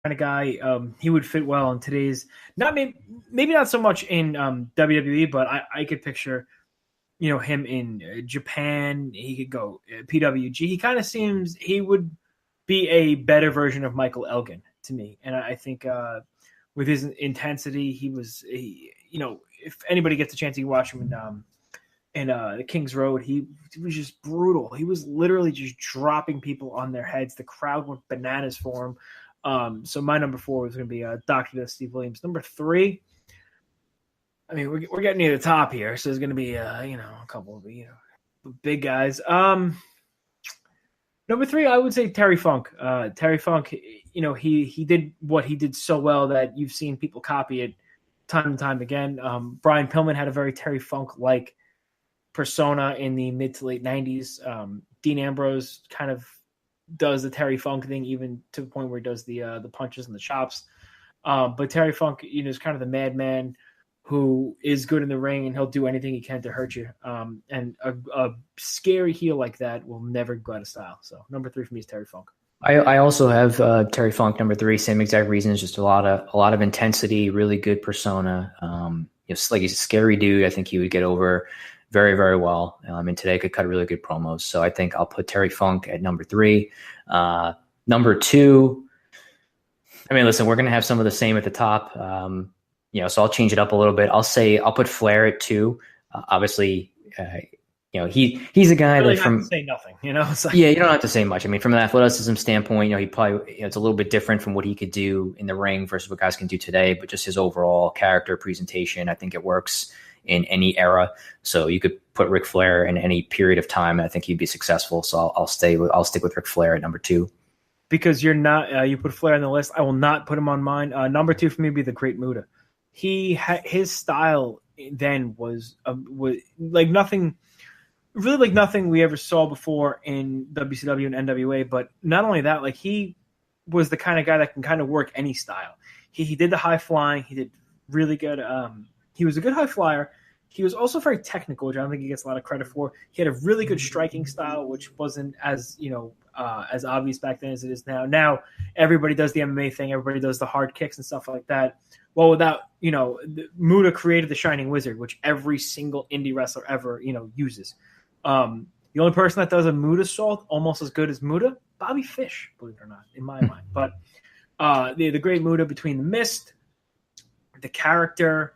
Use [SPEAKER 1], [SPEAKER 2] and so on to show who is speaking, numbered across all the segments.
[SPEAKER 1] kind of guy. He would fit well in today's not maybe not so much in WWE, but I could picture him in Japan. He could go PWG. He kind of seems he would be a better version of Michael Elgin to me, and I think with his intensity, if anybody gets a chance, you watch him in the King's Road. He was just brutal. He was literally just dropping people on their heads. The crowd went bananas for him. So my number 4 was going to be Dr. Death Steve Williams. Number 3, I mean, we're getting near the top here, so there's going to be a couple of big guys. Number 3, I would say Terry Funk. Terry Funk, he did what he did so well that you've seen people copy it time and time again. Brian Pillman had a very Terry Funk-like persona in the mid to late 90s. Dean Ambrose kind of does the Terry Funk thing, even to the point where he does the punches and the chops. But Terry Funk, is kind of the madman who is good in the ring, and he'll do anything he can to hurt you. And a scary heel like that will never go out of style. So number 3 for me is Terry Funk.
[SPEAKER 2] I also have Terry Funk number 3, same exact reasons, just a lot of intensity, really good persona. Like he's a scary dude. I think he would get over very, very well. And today could cut really good promos. So I think I'll put Terry Funk at number 3. Number 2, I mean, listen, we're going to have some of the same at the top. So I'll change it up a little bit. I'll put Flair at 2. Obviously, he's a guy
[SPEAKER 1] really
[SPEAKER 2] that from
[SPEAKER 1] say nothing, It's like,
[SPEAKER 2] yeah, you don't have to say much. I mean, from an athleticism standpoint, he probably it's a little bit different from what he could do in the ring versus what guys can do today. But just his overall character presentation, I think it works in any era. So you could put Ric Flair in any period of time, and I think he'd be successful. So I'll stick with Ric Flair at number 2.
[SPEAKER 1] Because you're not, you put Flair on the list. I will not put him on mine. Number 2 for me would be the Great Muta. His style then was like nothing we ever saw before in WCW and NWA. But not only that, like he was the kind of guy that can kind of work any style. He did the high flying. He did really good. He was a good high flyer. He was also very technical, which I don't think he gets a lot of credit for. He had a really good striking style, which wasn't as as obvious back then as it is now. Now everybody does the MMA thing. Everybody does the hard kicks and stuff like that. Well, without Muta created the Shining Wizard, which every single indie wrestler ever uses. The only person that does a Muta salt almost as good as Muta, Bobby Fish, believe it or not, in my mind. But the Great Muta, between the Mist, the character,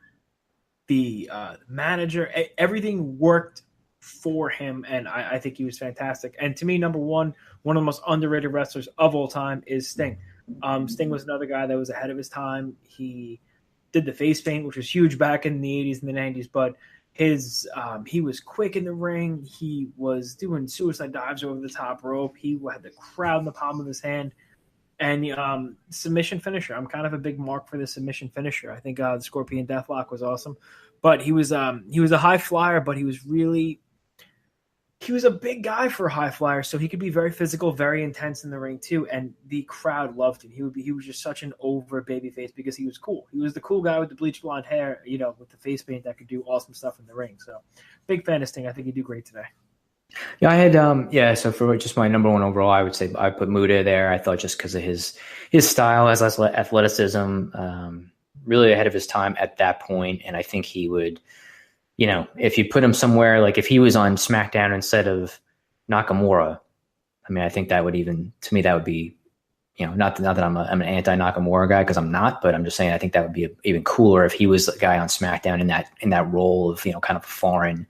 [SPEAKER 1] the manager, everything worked for him, and I think he was fantastic. And to me, number 1 of the most underrated wrestlers of all time is Sting. Sting was another guy that was ahead of his time. He did the face paint, which was huge back in the 80s and the 90s, but he was quick in the ring. He was doing suicide dives over the top rope. He had the crowd in the palm of his hand. And submission finisher. I'm kind of a big mark for the submission finisher. I think the Scorpion Deathlock was awesome. But he was a high flyer, but he was a big guy for a high flyer, so he could be very physical, very intense in the ring too, and the crowd loved him. He was just such an over babyface because he was cool. He was the cool guy with the bleached blonde hair, with the face paint that could do awesome stuff in the ring. So big fan of Sting. I think he'd do great today.
[SPEAKER 2] Yeah, I had so for just my number 1 overall, I would say I put Muta there. I thought just because of his style, his athleticism, really ahead of his time at that point, and I think he would. If you put him somewhere, like if he was on SmackDown instead of Nakamura, I mean, I think that would that would be, not that I'm an anti-Nakamura guy, because I'm not, but I'm just saying I think that would be even cooler if he was the guy on SmackDown in that role of, kind of a foreign,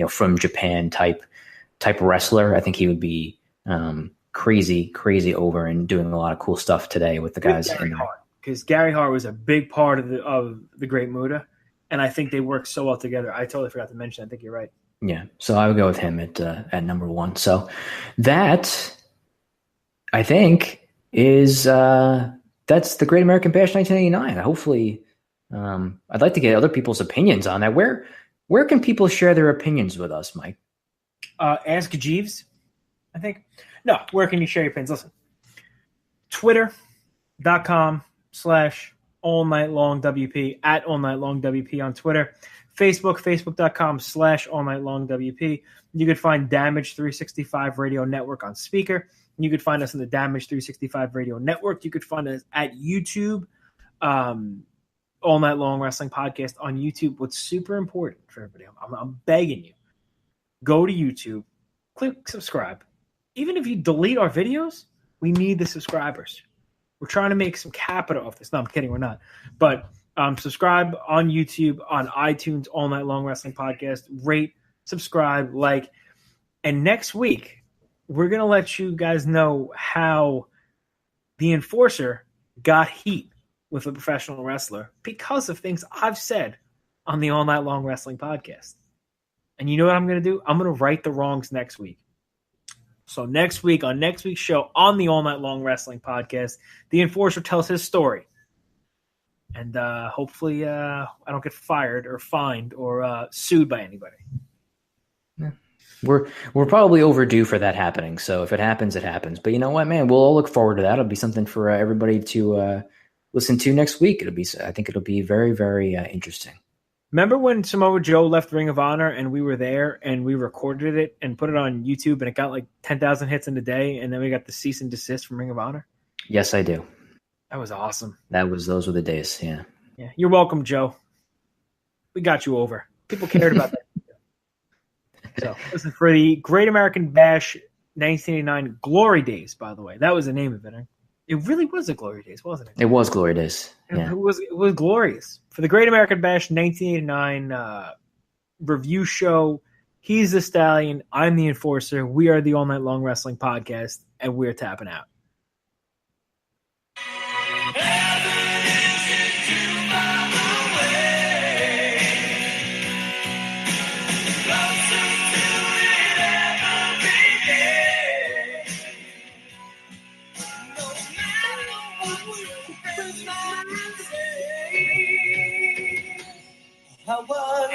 [SPEAKER 2] from Japan type wrestler. I think he would be crazy over and doing a lot of cool stuff today with the guys.
[SPEAKER 1] Because Gary Hart was a big part of the Great Muta. And I think they work so well together. I totally forgot to mention. I think you're right.
[SPEAKER 2] Yeah, so I would go with him at number 1. So that, I think, is that's the Great American Bash 1989. Hopefully, I'd like to get other people's opinions on that. Where can people share their opinions with us, Mike?
[SPEAKER 1] Ask Jeeves, I think. No, where can you share your opinions? Listen, Twitter.com/ All Night Long WP, at All Night Long WP on Twitter. Facebook.com/ All Night Long WP. You could find Damage 365 Radio Network on Speaker. You could find us on the Damage 365 Radio Network. You could find us at YouTube, All Night Long Wrestling Podcast on YouTube. What's super important for everybody, I'm begging you, go to YouTube, click subscribe. Even if you delete our videos, we need the subscribers. We're trying to make some capital off this. No, I'm kidding. We're not. But subscribe on YouTube, on iTunes, All Night Long Wrestling Podcast. Rate, subscribe, like. And next week, we're going to let you guys know how the Enforcer got heat with a professional wrestler because of things I've said on the All Night Long Wrestling Podcast. And you know what I'm going to do? I'm going to right the wrongs next week. So next week, on next week's show on the All Night Long Wrestling Podcast, the Enforcer tells his story. And hopefully I don't get fired or fined or sued by anybody.
[SPEAKER 2] Yeah. We're probably overdue for that happening. So if it happens, it happens. But you know what, man? We'll all look forward to that. It'll be something for everybody to listen to next week. I think it'll be very, very interesting.
[SPEAKER 1] Remember when Samoa Joe left Ring of Honor and we were there and we recorded it and put it on YouTube and it got like 10,000 hits in a day and then we got the cease and desist from Ring of Honor?
[SPEAKER 2] Yes, I do.
[SPEAKER 1] That was awesome.
[SPEAKER 2] Those were the days, yeah.
[SPEAKER 1] Yeah, you're welcome, Joe. We got you over. People cared about that. So, listen, for the Great American Bash 1989 Glory Days, by the way, that was the name of it. It really was the Glory Days, wasn't it?
[SPEAKER 2] It was Glory Days. Yeah.
[SPEAKER 1] It was glorious. For the Great American Bash 1989 review show, he's the Stallion, I'm the Enforcer, we are the All Night Long Wrestling Podcast, and we're tapping out.
[SPEAKER 3] I want